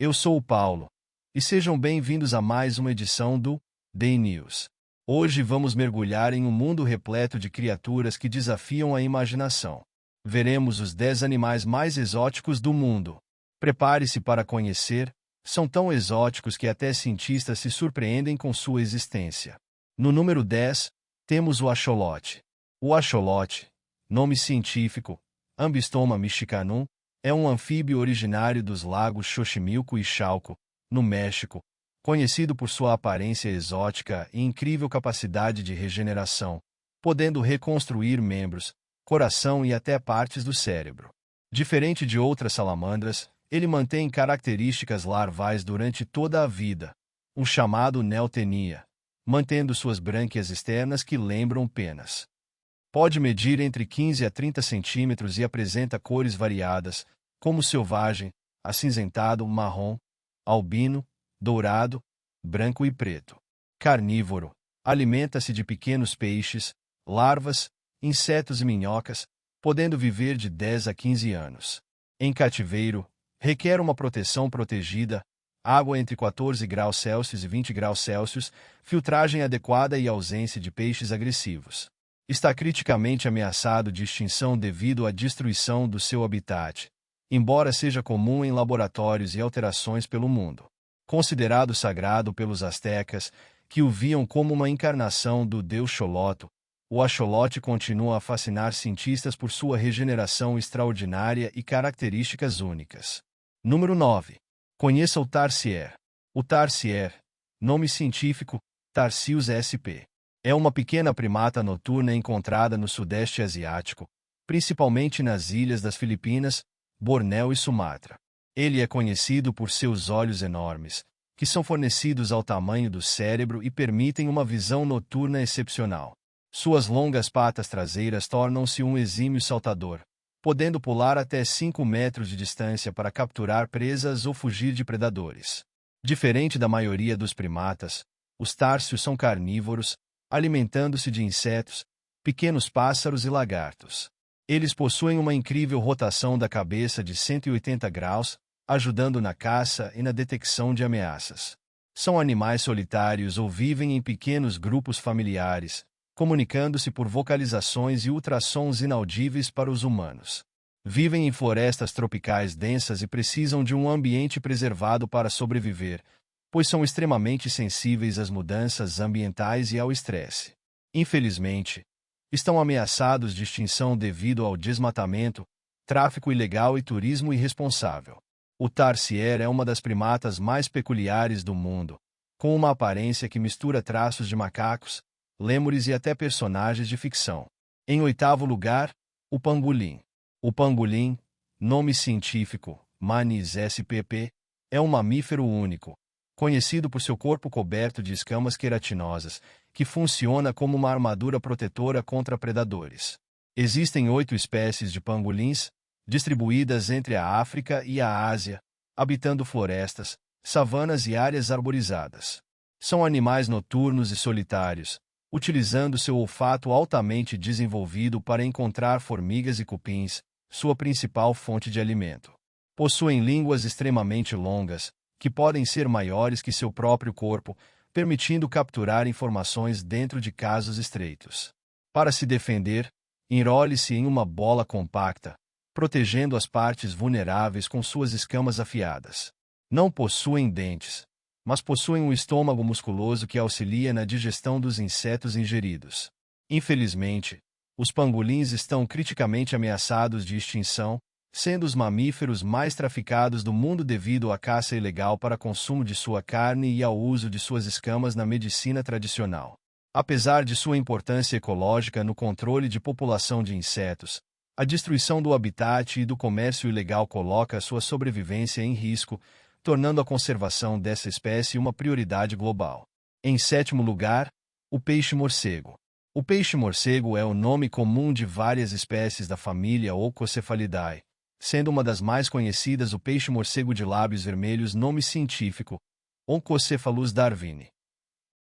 Eu sou o Paulo, e sejam bem-vindos a mais uma edição do Day News. Hoje vamos mergulhar em um mundo repleto de criaturas que desafiam a imaginação. Veremos os 10 animais mais exóticos do mundo. Prepare-se para conhecer, são tão exóticos que até cientistas se surpreendem com sua existência. No número 10, temos o axolote. O axolote, nome científico, Ambystoma mexicanum, é um anfíbio originário dos lagos Xochimilco e Chalco, no México, conhecido por sua aparência exótica e incrível capacidade de regeneração, podendo reconstruir membros, coração e até partes do cérebro. Diferente de outras salamandras, ele mantém características larvais durante toda a vida, um chamado neotenia, mantendo suas brânquias externas que lembram penas. Pode medir entre 15 a 30 centímetros e apresenta cores variadas, como selvagem, acinzentado, marrom, albino, dourado, branco e preto. Carnívoro, alimenta-se de pequenos peixes, larvas, insetos e minhocas, podendo viver de 10 a 15 anos. Em cativeiro, requer uma proteção protegida, água entre 14 graus Celsius e 20 graus Celsius, filtragem adequada e ausência de peixes agressivos. Está criticamente ameaçado de extinção devido à destruição do seu habitat, embora seja comum em laboratórios e alterações pelo mundo. Considerado sagrado pelos astecas, que o viam como uma encarnação do deus Xoloto, o axolote continua a fascinar cientistas por sua regeneração extraordinária e características únicas. Número 9. Conheça o tarsier. O tarsier, nome científico, Tarsius sp. É uma pequena primata noturna encontrada no Sudeste Asiático, principalmente nas ilhas das Filipinas, Bornéu e Sumatra. Ele é conhecido por seus olhos enormes, que são fornecidos ao tamanho do cérebro e permitem uma visão noturna excepcional. Suas longas patas traseiras tornam-se um exímio saltador, podendo pular até 5 metros de distância para capturar presas ou fugir de predadores. Diferente da maioria dos primatas, os társios são carnívoros, alimentando-se de insetos, pequenos pássaros e lagartos. Eles possuem uma incrível rotação da cabeça de 180 graus, ajudando na caça e na detecção de ameaças. São animais solitários ou vivem em pequenos grupos familiares, comunicando-se por vocalizações e ultrassons inaudíveis para os humanos. Vivem em florestas tropicais densas e precisam de um ambiente preservado para sobreviver, pois são extremamente sensíveis às mudanças ambientais e ao estresse. Infelizmente, estão ameaçados de extinção devido ao desmatamento, tráfico ilegal e turismo irresponsável. O tarsier é uma das primatas mais peculiares do mundo, com uma aparência que mistura traços de macacos, lêmures e até personagens de ficção. Em 8º lugar, o pangolim. O pangolim, nome científico, Manis spp, é um mamífero único, conhecido por seu corpo coberto de escamas queratinosas, que funciona como uma armadura protetora contra predadores. Existem 8 espécies de pangolins, distribuídas entre a África e a Ásia, habitando florestas, savanas e áreas arborizadas. São animais noturnos e solitários, utilizando seu olfato altamente desenvolvido para encontrar formigas e cupins, sua principal fonte de alimento. Possuem línguas extremamente longas, que podem ser maiores que seu próprio corpo, permitindo capturar informações dentro de casos estreitos. Para se defender, enrole-se em uma bola compacta, protegendo as partes vulneráveis com suas escamas afiadas. Não possuem dentes, mas possuem um estômago musculoso que auxilia na digestão dos insetos ingeridos. Infelizmente, os pangolins estão criticamente ameaçados de extinção, sendo os mamíferos mais traficados do mundo devido à caça ilegal para consumo de sua carne e ao uso de suas escamas na medicina tradicional. Apesar de sua importância ecológica no controle de população de insetos, a destruição do habitat e do comércio ilegal coloca sua sobrevivência em risco, tornando a conservação dessa espécie uma prioridade global. Em 7º lugar, o peixe-morcego. O peixe-morcego é o nome comum de várias espécies da família Oncocephalidae, sendo uma das mais conhecidas o peixe-morcego de lábios vermelhos, nome científico, Oncocephalus darwini.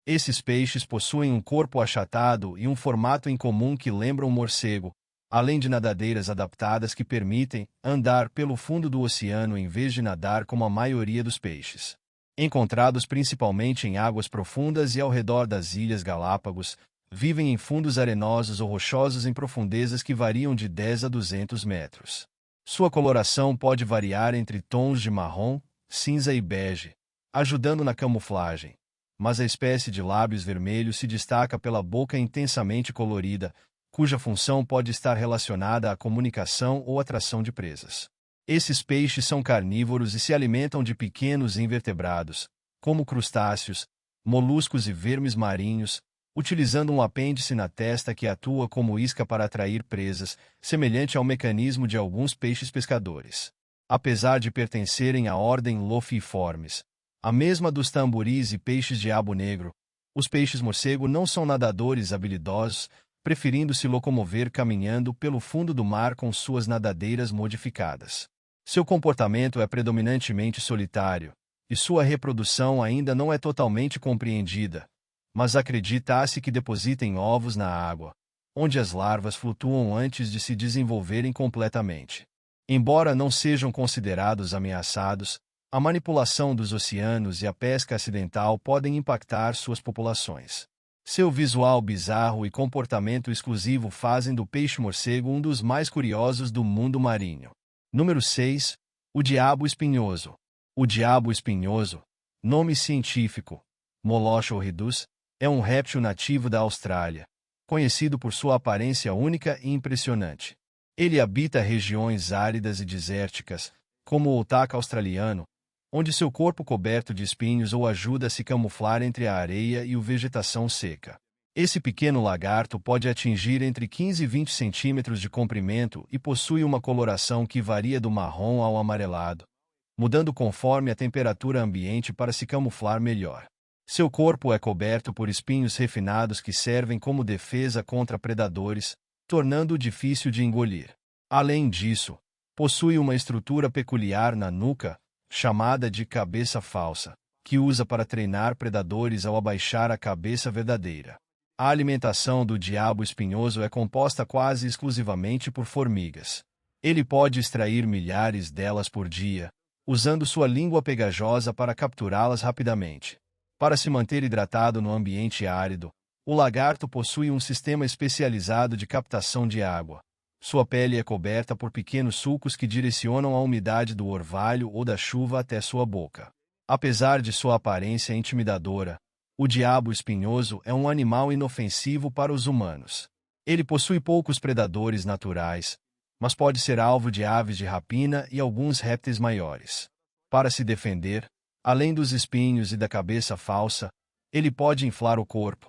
Esses peixes possuem um corpo achatado e um formato incomum que lembra um morcego, além de nadadeiras adaptadas que permitem andar pelo fundo do oceano em vez de nadar como a maioria dos peixes. Encontrados principalmente em águas profundas e ao redor das Ilhas Galápagos, vivem em fundos arenosos ou rochosos em profundezas que variam de 10 a 200 metros. Sua coloração pode variar entre tons de marrom, cinza e bege, ajudando na camuflagem, mas a espécie de lábios vermelhos se destaca pela boca intensamente colorida, cuja função pode estar relacionada à comunicação ou atração de presas. Esses peixes são carnívoros e se alimentam de pequenos invertebrados, como crustáceos, moluscos e vermes marinhos, utilizando um apêndice na testa que atua como isca para atrair presas, semelhante ao mecanismo de alguns peixes pescadores. Apesar de pertencerem à ordem Lophiiformes, a mesma dos tamboris e peixes-diabo negro, os peixes-morcego não são nadadores habilidosos, preferindo se locomover caminhando pelo fundo do mar com suas nadadeiras modificadas. Seu comportamento é predominantemente solitário, e sua reprodução ainda não é totalmente compreendida, mas acredita-se que depositem ovos na água, onde as larvas flutuam antes de se desenvolverem completamente. Embora não sejam considerados ameaçados, a manipulação dos oceanos e a pesca acidental podem impactar suas populações. Seu visual bizarro e comportamento exclusivo fazem do peixe-morcego um dos mais curiosos do mundo marinho. Número 6. O diabo espinhoso. O diabo espinhoso, nome científico, Molossus horridus, é um réptil nativo da Austrália, conhecido por sua aparência única e impressionante. Ele habita regiões áridas e desérticas, como o otaca australiano, onde seu corpo coberto de espinhos o ajuda a se camuflar entre a areia e a vegetação seca. Esse pequeno lagarto pode atingir entre 15 e 20 centímetros de comprimento e possui uma coloração que varia do marrom ao amarelado, mudando conforme a temperatura ambiente para se camuflar melhor. Seu corpo é coberto por espinhos refinados que servem como defesa contra predadores, tornando-o difícil de engolir. Além disso, possui uma estrutura peculiar na nuca, chamada de cabeça falsa, que usa para treinar predadores ao abaixar a cabeça verdadeira. A alimentação do diabo espinhoso é composta quase exclusivamente por formigas. Ele pode extrair milhares delas por dia, usando sua língua pegajosa para capturá-las rapidamente. Para se manter hidratado no ambiente árido, o lagarto possui um sistema especializado de captação de água. Sua pele é coberta por pequenos sulcos que direcionam a umidade do orvalho ou da chuva até sua boca. Apesar de sua aparência intimidadora, o diabo espinhoso é um animal inofensivo para os humanos. Ele possui poucos predadores naturais, mas pode ser alvo de aves de rapina e alguns répteis maiores. Para se defender, além dos espinhos e da cabeça falsa, ele pode inflar o corpo,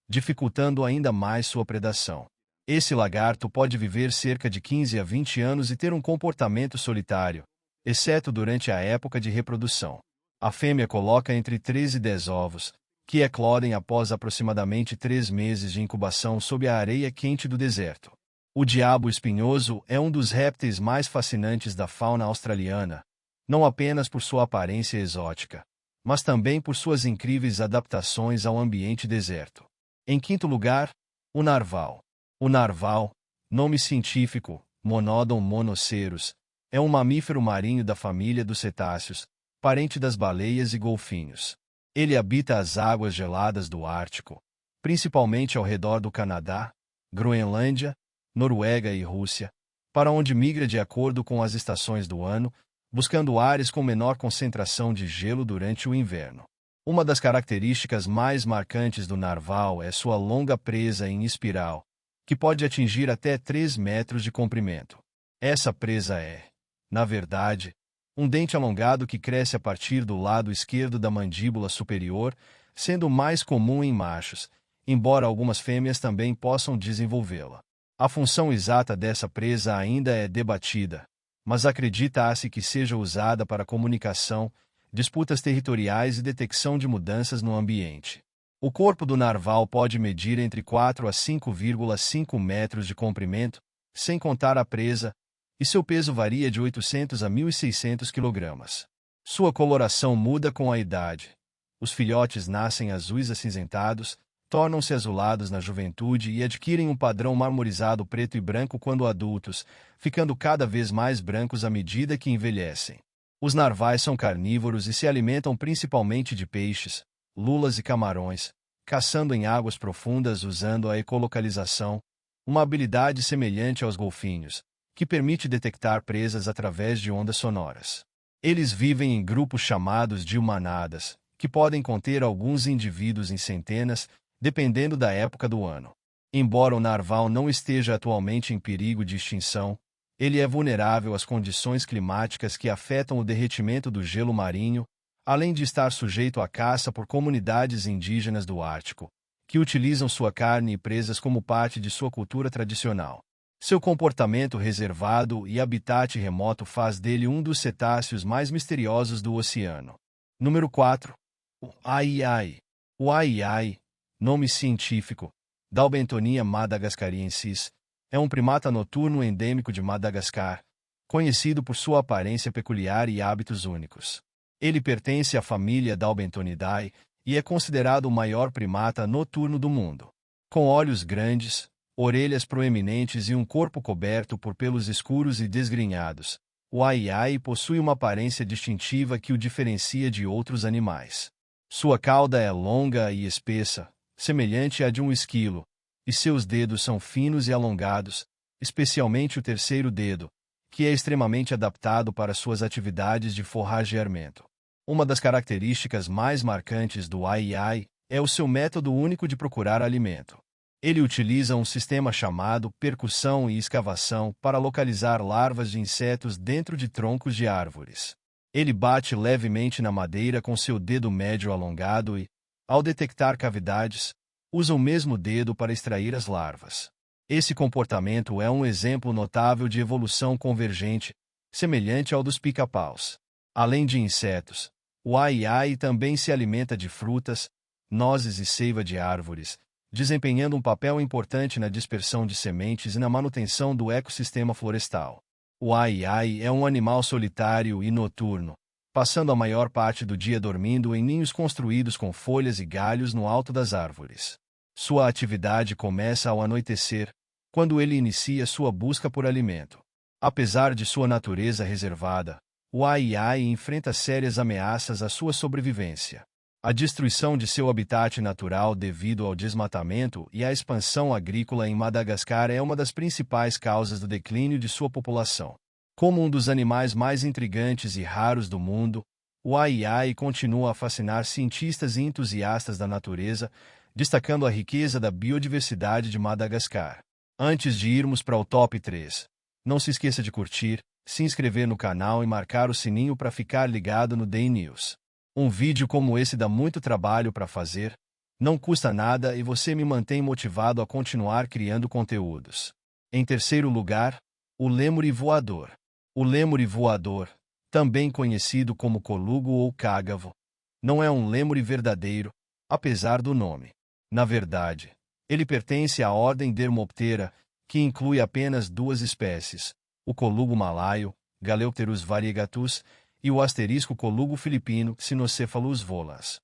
dificultando ainda mais sua predação. Esse lagarto pode viver cerca de 15 a 20 anos e ter um comportamento solitário, exceto durante a época de reprodução. A fêmea coloca entre 3 e 10 ovos, que eclodem após aproximadamente 3 meses de incubação sob a areia quente do deserto. O diabo espinhoso é um dos répteis mais fascinantes da fauna australiana, não apenas por sua aparência exótica, mas também por suas incríveis adaptações ao ambiente deserto. Em quinto lugar, o narval. O narval, nome científico, Monodon monoceros, é um mamífero marinho da família dos cetáceos, parente das baleias e golfinhos. Ele habita as águas geladas do Ártico, principalmente ao redor do Canadá, Groenlândia, Noruega e Rússia, para onde migra de acordo com as estações do ano, buscando áreas com menor concentração de gelo durante o inverno. Uma das características mais marcantes do narval é sua longa presa em espiral, que pode atingir até 3 metros de comprimento. Essa presa é, na verdade, um dente alongado que cresce a partir do lado esquerdo da mandíbula superior, sendo mais comum em machos, embora algumas fêmeas também possam desenvolvê-la. A função exata dessa presa ainda é debatida, mas acredita-se que seja usada para comunicação, disputas territoriais e detecção de mudanças no ambiente. O corpo do narval pode medir entre 4 a 5,5 metros de comprimento, sem contar a presa, e seu peso varia de 800 a 1.600 kg. Sua coloração muda com a idade. Os filhotes nascem azuis acinzentados, tornam-se azulados na juventude e adquirem um padrão marmorizado preto e branco quando adultos, ficando cada vez mais brancos à medida que envelhecem. Os narvais são carnívoros e se alimentam principalmente de peixes, lulas e camarões, caçando em águas profundas usando a ecolocalização, uma habilidade semelhante aos golfinhos, que permite detectar presas através de ondas sonoras. Eles vivem em grupos chamados de manadas, que podem conter alguns indivíduos em centenas, dependendo da época do ano. Embora o narval não esteja atualmente em perigo de extinção, ele é vulnerável às condições climáticas que afetam o derretimento do gelo marinho, além de estar sujeito à caça por comunidades indígenas do Ártico, que utilizam sua carne e presas como parte de sua cultura tradicional. Seu comportamento reservado e habitat remoto faz dele um dos cetáceos mais misteriosos do oceano. Número 4. O ai-ai. O ai-ai, nome científico, Dalbentonia madagascariensis, é um primata noturno endêmico de Madagascar, conhecido por sua aparência peculiar e hábitos únicos. Ele pertence à família Dalbentonidae e é considerado o maior primata noturno do mundo. Com olhos grandes, orelhas proeminentes e um corpo coberto por pelos escuros e desgrenhados, o ai-ai possui uma aparência distintiva que o diferencia de outros animais. Sua cauda é longa e espessa, semelhante à de um esquilo, e seus dedos são finos e alongados, especialmente o terceiro dedo, que é extremamente adaptado para suas atividades de forrageamento. Uma das características mais marcantes do ai-ai é o seu método único de procurar alimento. Ele utiliza um sistema chamado percussão e escavação para localizar larvas de insetos dentro de troncos de árvores. Ele bate levemente na madeira com seu dedo médio alongado e, ao detectar cavidades, usa o mesmo dedo para extrair as larvas. Esse comportamento é um exemplo notável de evolução convergente, semelhante ao dos pica-paus. Além de insetos, o ai-ai também se alimenta de frutas, nozes e seiva de árvores, desempenhando um papel importante na dispersão de sementes e na manutenção do ecossistema florestal. O ai-ai é um animal solitário e noturno, passando a maior parte do dia dormindo em ninhos construídos com folhas e galhos no alto das árvores. Sua atividade começa ao anoitecer, quando ele inicia sua busca por alimento. Apesar de sua natureza reservada, o ai-ai enfrenta sérias ameaças à sua sobrevivência. A destruição de seu habitat natural devido ao desmatamento e à expansão agrícola em Madagascar é uma das principais causas do declínio de sua população. Como um dos animais mais intrigantes e raros do mundo, o ai-ai continua a fascinar cientistas e entusiastas da natureza, destacando a riqueza da biodiversidade de Madagascar. Antes de irmos para o top 3, não se esqueça de curtir, se inscrever no canal e marcar o sininho para ficar ligado no Day News. Um vídeo como esse dá muito trabalho para fazer, não custa nada e você me mantém motivado a continuar criando conteúdos. Em terceiro lugar, o lêmure voador. O lêmure voador, também conhecido como colugo ou cágavo, não é um lêmure verdadeiro, apesar do nome. Na verdade, ele pertence à ordem Dermoptera, que inclui apenas duas espécies, o colugo malaio, Galeopterus variegatus, e o asterisco colugo filipino, Cynocephalus volas.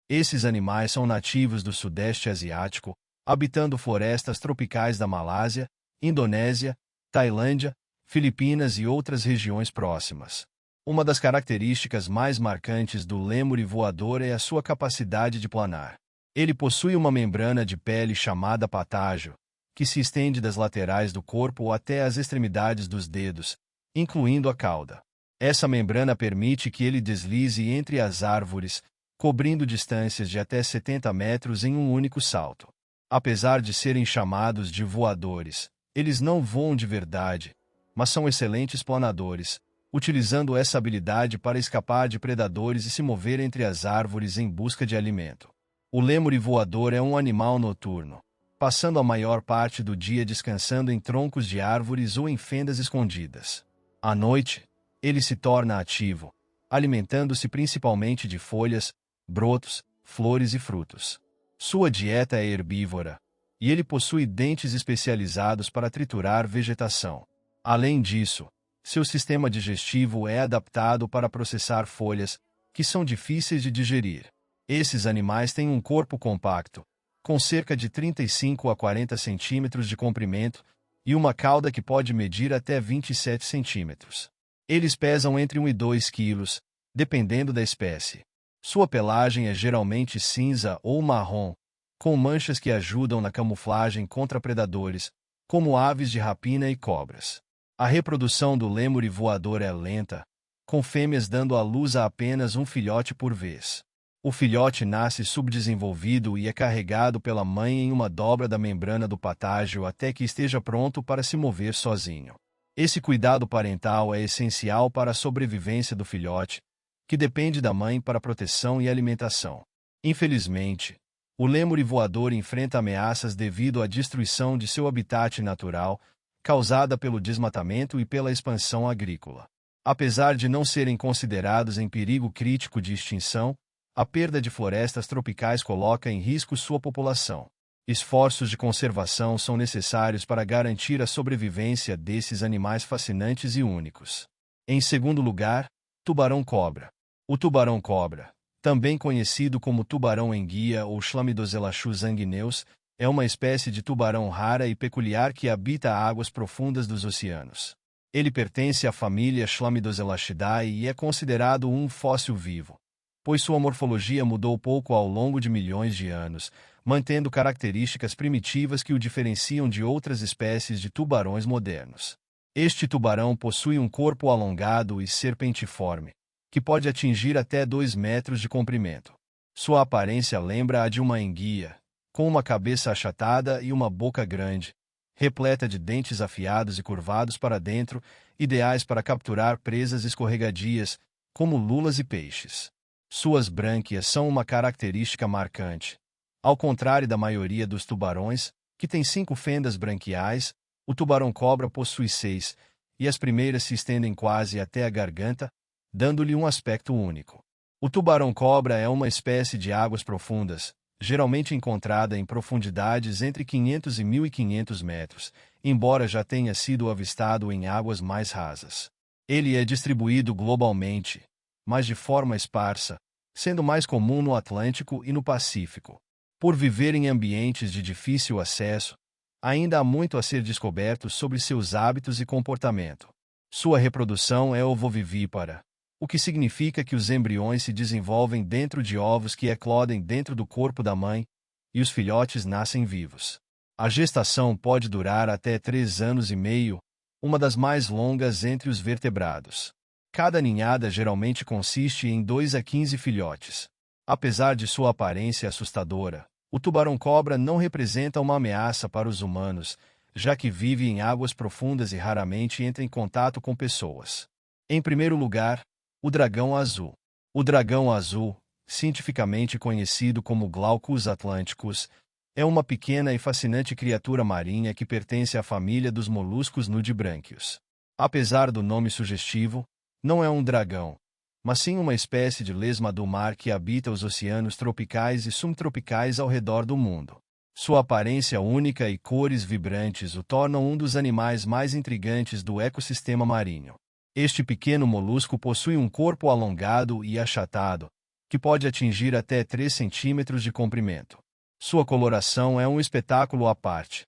Esses animais são nativos do Sudeste Asiático, habitando florestas tropicais da Malásia, Indonésia, Tailândia, Filipinas e outras regiões próximas. Uma das características mais marcantes do lêmure voador é a sua capacidade de planar. Ele possui uma membrana de pele chamada patágio, que se estende das laterais do corpo até as extremidades dos dedos, incluindo a cauda. Essa membrana permite que ele deslize entre as árvores, cobrindo distâncias de até 70 metros em um único salto. Apesar de serem chamados de voadores, eles não voam de verdade, mas são excelentes planadores, utilizando essa habilidade para escapar de predadores e se mover entre as árvores em busca de alimento. O lêmure voador é um animal noturno, passando a maior parte do dia descansando em troncos de árvores ou em fendas escondidas. À noite, ele se torna ativo, alimentando-se principalmente de folhas, brotos, flores e frutos. Sua dieta é herbívora, e ele possui dentes especializados para triturar vegetação. Além disso, seu sistema digestivo é adaptado para processar folhas, que são difíceis de digerir. Esses animais têm um corpo compacto, com cerca de 35 a 40 centímetros de comprimento e uma cauda que pode medir até 27 centímetros. Eles pesam entre 1 e 2 quilos, dependendo da espécie. Sua pelagem é geralmente cinza ou marrom, com manchas que ajudam na camuflagem contra predadores, como aves de rapina e cobras. A reprodução do lêmure voador é lenta, com fêmeas dando à luz a apenas um filhote por vez. O filhote nasce subdesenvolvido e é carregado pela mãe em uma dobra da membrana do patágio até que esteja pronto para se mover sozinho. Esse cuidado parental é essencial para a sobrevivência do filhote, que depende da mãe para proteção e alimentação. Infelizmente, o lêmure voador enfrenta ameaças devido à destruição de seu habitat natural, causada pelo desmatamento e pela expansão agrícola. Apesar de não serem considerados em perigo crítico de extinção, a perda de florestas tropicais coloca em risco sua população. Esforços de conservação são necessários para garantir a sobrevivência desses animais fascinantes e únicos. Em segundo lugar, tubarão-cobra. O tubarão-cobra, também conhecido como tubarão-enguia ou Chlamydoselachus sanguineus, é uma espécie de tubarão rara e peculiar que habita águas profundas dos oceanos. Ele pertence à família Chlamydoselachidae e é considerado um fóssil vivo, pois sua morfologia mudou pouco ao longo de milhões de anos, mantendo características primitivas que o diferenciam de outras espécies de tubarões modernos. Este tubarão possui um corpo alongado e serpentiforme, que pode atingir até 2 metros de comprimento. Sua aparência lembra a de uma enguia, com uma cabeça achatada e uma boca grande, repleta de dentes afiados e curvados para dentro, ideais para capturar presas escorregadias, como lulas e peixes. Suas brânquias são uma característica marcante. Ao contrário da maioria dos tubarões, que tem 5 fendas branquiais, o tubarão-cobra possui 6, e as primeiras se estendem quase até a garganta, dando-lhe um aspecto único. O tubarão-cobra é uma espécie de águas profundas, geralmente encontrada em profundidades entre 500 e 1.500 metros, embora já tenha sido avistado em águas mais rasas. Ele é distribuído globalmente, mas de forma esparsa, sendo mais comum no Atlântico e no Pacífico. Por viver em ambientes de difícil acesso, ainda há muito a ser descoberto sobre seus hábitos e comportamento. Sua reprodução é ovovivípara, o que significa que os embriões se desenvolvem dentro de ovos que eclodem dentro do corpo da mãe, e os filhotes nascem vivos. A gestação pode durar até 3 anos e meio, uma das mais longas entre os vertebrados. Cada ninhada geralmente consiste em 2 a 15 filhotes. Apesar de sua aparência assustadora, o tubarão-cobra não representa uma ameaça para os humanos, já que vive em águas profundas e raramente entra em contato com pessoas. Em primeiro lugar, o dragão azul. O dragão azul, cientificamente conhecido como Glaucus atlanticus, é uma pequena e fascinante criatura marinha que pertence à família dos moluscos nudibranquios. Apesar do nome sugestivo, não é um dragão, mas sim uma espécie de lesma do mar que habita os oceanos tropicais e subtropicais ao redor do mundo. Sua aparência única e cores vibrantes o tornam um dos animais mais intrigantes do ecossistema marinho. Este pequeno molusco possui um corpo alongado e achatado, que pode atingir até 3 centímetros de comprimento. Sua coloração é um espetáculo à parte.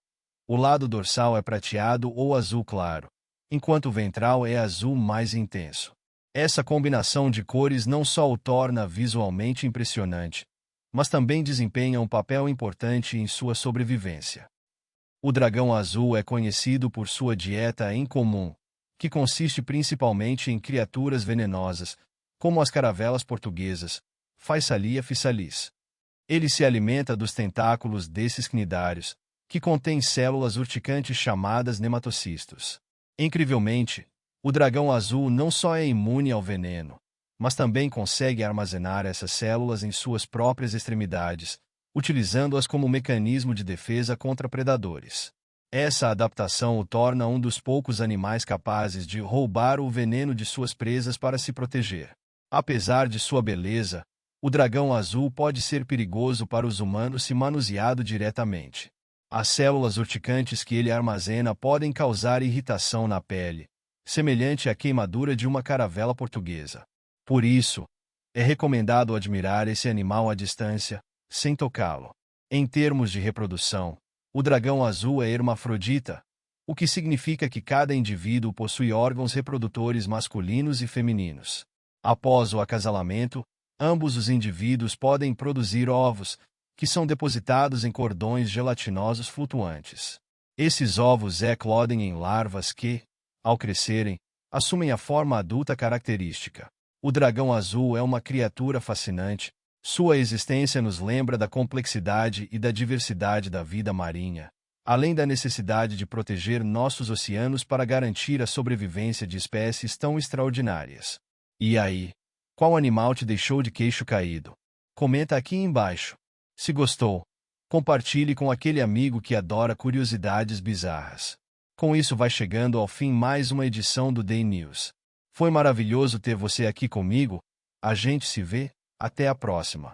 O lado dorsal é prateado ou azul claro, enquanto o ventral é azul mais intenso. Essa combinação de cores não só o torna visualmente impressionante, mas também desempenha um papel importante em sua sobrevivência. O dragão azul é conhecido por sua dieta incomum, que consiste principalmente em criaturas venenosas, como as caravelas portuguesas, Phaesalia physalis. Ele se alimenta dos tentáculos desses cnidários, que contêm células urticantes chamadas nematocistos. Incrivelmente, o dragão azul não só é imune ao veneno, mas também consegue armazenar essas células em suas próprias extremidades, utilizando-as como mecanismo de defesa contra predadores. Essa adaptação o torna um dos poucos animais capazes de roubar o veneno de suas presas para se proteger. Apesar de sua beleza, o dragão azul pode ser perigoso para os humanos se manuseado diretamente. As células urticantes que ele armazena podem causar irritação na pele, semelhante à queimadura de uma caravela portuguesa. Por isso, é recomendado admirar esse animal à distância, sem tocá-lo. Em termos de reprodução, o dragão azul é hermafrodita, o que significa que cada indivíduo possui órgãos reprodutores masculinos e femininos. Após o acasalamento, ambos os indivíduos podem produzir ovos, que são depositados em cordões gelatinosos flutuantes. Esses ovos eclodem em larvas que, ao crescerem, assumem a forma adulta característica. O dragão azul é uma criatura fascinante. Sua existência nos lembra da complexidade e da diversidade da vida marinha, além da necessidade de proteger nossos oceanos para garantir a sobrevivência de espécies tão extraordinárias. E aí? Qual animal te deixou de queixo caído? Comenta aqui embaixo. Se gostou, compartilhe com aquele amigo que adora curiosidades bizarras. Com isso vai chegando ao fim mais uma edição do Day News. Foi maravilhoso ter você aqui comigo. A gente se vê. Até a próxima.